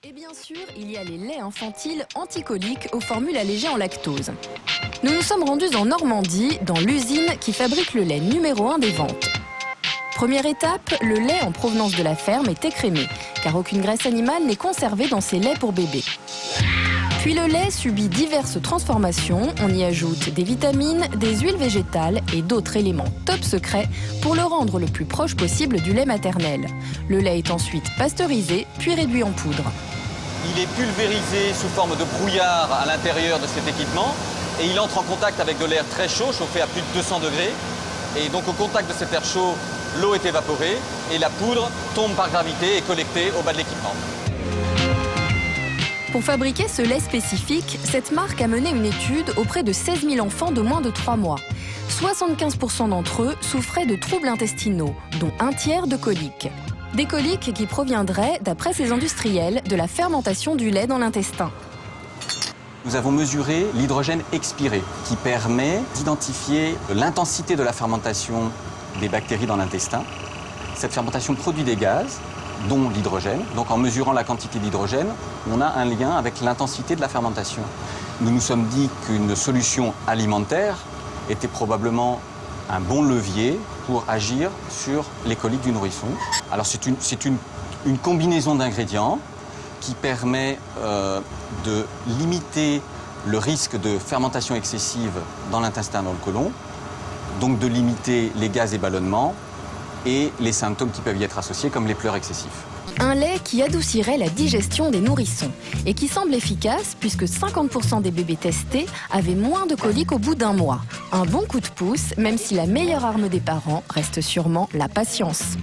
Et bien sûr, il y a les laits infantiles anticoliques aux formules allégées en lactose. Nous nous sommes rendus en Normandie, dans l'usine qui fabrique le lait numéro 1 des ventes. Première étape, le lait en provenance de la ferme est écrémé, car aucune graisse animale n'est conservée dans ces laits pour bébés. Puis le lait subit diverses transformations, on y ajoute des vitamines, des huiles végétales et d'autres éléments top secrets pour le rendre le plus proche possible du lait maternel. Le lait est ensuite pasteurisé, puis réduit en poudre. Il est pulvérisé sous forme de brouillard à l'intérieur de cet équipement et il entre en contact avec de l'air très chaud, chauffé à plus de 200 degrés. Et donc au contact de cet air chaud, l'eau est évaporée et la poudre tombe par gravité et collectée au bas de l'équipement. Pour fabriquer ce lait spécifique, cette marque a mené une étude auprès de 16 000 enfants de moins de 3 mois. 75% d'entre eux souffraient de troubles intestinaux, dont un tiers de coliques. Des coliques qui proviendraient, d'après ces industriels, de la fermentation du lait dans l'intestin. Nous avons mesuré l'hydrogène expiré, qui permet d'identifier l'intensité de la fermentation des bactéries dans l'intestin. Cette fermentation produit des gaz, dont l'hydrogène. Donc en mesurant la quantité d'hydrogène, on a un lien avec l'intensité de la fermentation. Nous nous sommes dit qu'une solution alimentaire était probablement un bon levier pour agir sur les coliques du nourrisson. Alors c'est une combinaison d'ingrédients qui permet de limiter le risque de fermentation excessive dans l'intestin, dans le côlon, donc de limiter les gaz et ballonnements et les symptômes qui peuvent y être associés, comme les pleurs excessifs. Un lait qui adoucirait la digestion des nourrissons et qui semble efficace puisque 50% des bébés testés avaient moins de coliques au bout d'un mois. Un bon coup de pouce, même si la meilleure arme des parents reste sûrement la patience.